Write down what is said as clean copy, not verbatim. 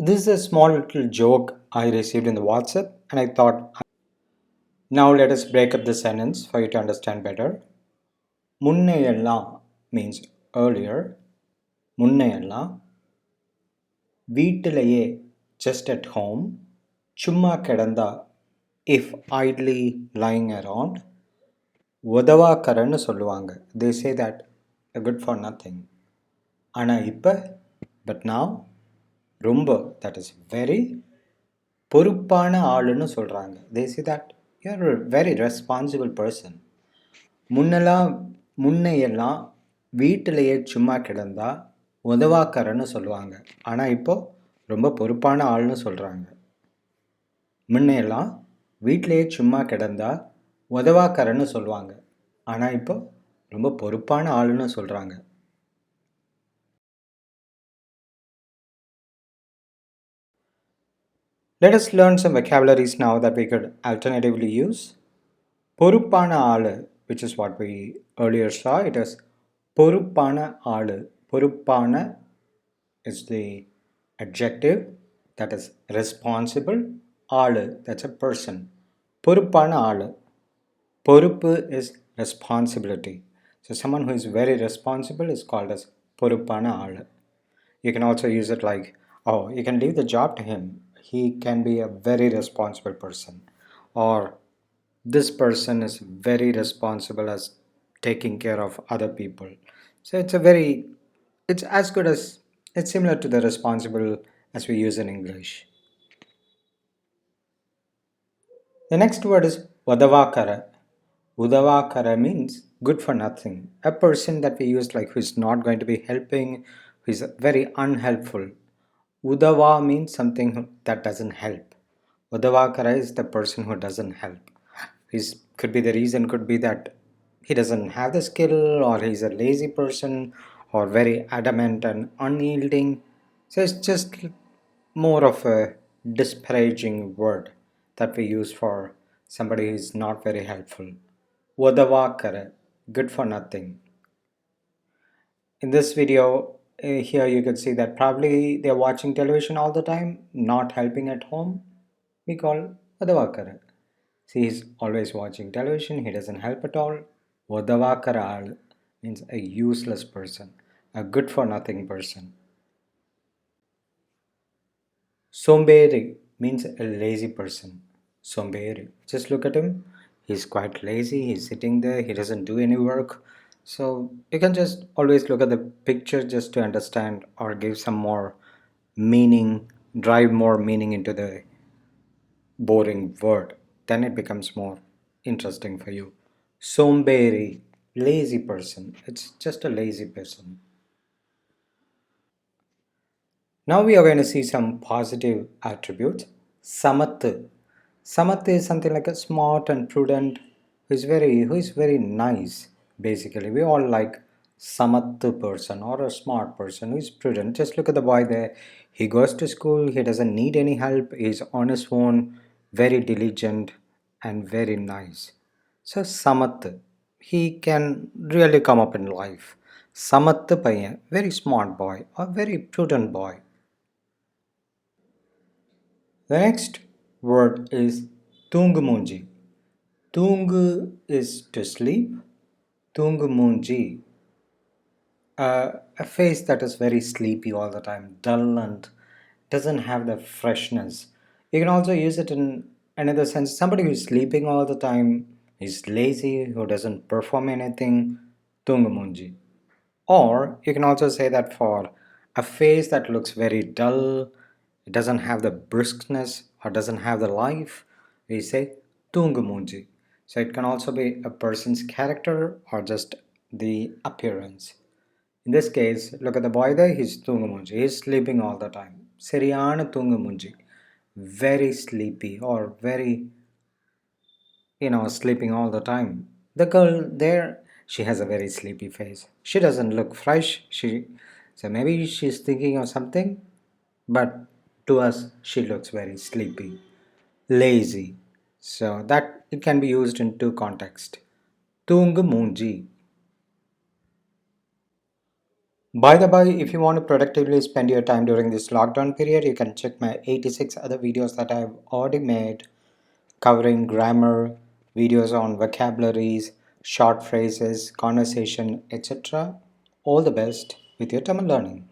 This is a small little joke I received in the WhatsApp, and I thought, now let us break up the sentence for you to understand better. Munneyallam means earlier. Munneyallam. Veetilaye, just at home. Chumma kedanda, if idly lying around. உதவாக்கரன்னு சொல்லுவாங்க. They say that good for nothing. ஆனா இப்ப, but now, ரொம்ப, that is very பொறுப்பான ஆளுன்னு சொல்றாங்க. They say that you're a very responsible person. முன்னெல்லாம் முன்னையெல்லாம் வீட்டிலேயே சும்மா கிடந்தா உதவாக்கரன்னு சொல்லுவாங்க. ஆனால் இப்போ ரொம்ப பொறுப்பான ஆள்னு சொல்கிறாங்க. முன்னையெல்லாம் வீட்டிலேயே சும்மா கிடந்தா உதவாக்கரன்னு சொல்லுவாங்க. ஆனால் இப்போ ரொம்ப பொறுப்பான ஆளுன்னு சொல்கிறாங்க. Let us learn some vocabularies now that we could alternatively use. பொறுப்பான ஆளு, which is what we earlier saw. It is பொறுப்பான ஆளு. பொறுப்பான is the adjective, that is responsible. ஆளு, that's a person. பொறுப்பான ஆளு. பொறுப்பு is responsibility. So someone who is very responsible is called as பொறுப்பான ஆளு. You can also use it like, oh, you can leave the job to him. He can be a very responsible person. Or this person is very responsible as taking care of other people. So it's as good as, it's similar to the responsible as we use in English. The next word is vadavakara. Udavakara means good for nothing. A person that we use like who is not going to be helping, who is very unhelpful. Udava means something that doesn't help. Udavakara is the person who doesn't help. Could be the reason could be that he doesn't have the skill, or he's a lazy person, or very adamant and unyielding. So it's just more of a disparaging word that we use for somebody who is not very helpful. Odavakara, good for nothing. In this video, here you can see that probably they're watching television all the time, not helping at home. We call Odavakara. See, he's always watching television, he doesn't help at all. Odavakara means a useless person, a good for nothing person. Somberi means a lazy person. Somberi. Just look at him. He's quite lazy. He's sitting there. He doesn't do any work. So you can just always look at the picture just to understand or give some more meaning, drive more meaning into the boring word. Then it becomes more interesting for you. Somberi, lazy person. It's just a lazy person. Now we are going to see some positive attributes. Samathu. Samathu is something like a smart and prudent, who is very nice. Basically, we all like Samathu person or a smart person who is prudent. Just look at the boy there. He goes to school, he doesn't need any help, he's on his own, very diligent and very nice. So Samathu, he can really come up in life. Samathu paiyan, very smart boy or very prudent boy. The next word is Tungumunji. Tungu is to sleep. Tungumunji, a face that is very sleepy all the time, dull and doesn't have the freshness. You can also use it in another sense. Somebody who is sleeping all the time, is lazy, who doesn't perform anything. Tungumunji. Or you can also say that for a face that looks very dull, it doesn't have the briskness or doesn't have the life, we say tungumunji. So it can also be a person's character or just the appearance. In this case, look at the boy there, he's tungumunji. He's sleeping all the time. Seriana tungumunji. Very sleepy or very sleeping all the time. The girl there, she has a very sleepy face. She doesn't look fresh. So maybe she's thinking of something, but to us, she looks very sleepy, lazy. So that it can be used in two contexts. Tungu munji. By the by, if you want to productively spend your time during this lockdown period, you can check my 86 other videos that I've already made covering grammar, videos on vocabularies, short phrases, conversation, etc. All the best with your Tamil learning.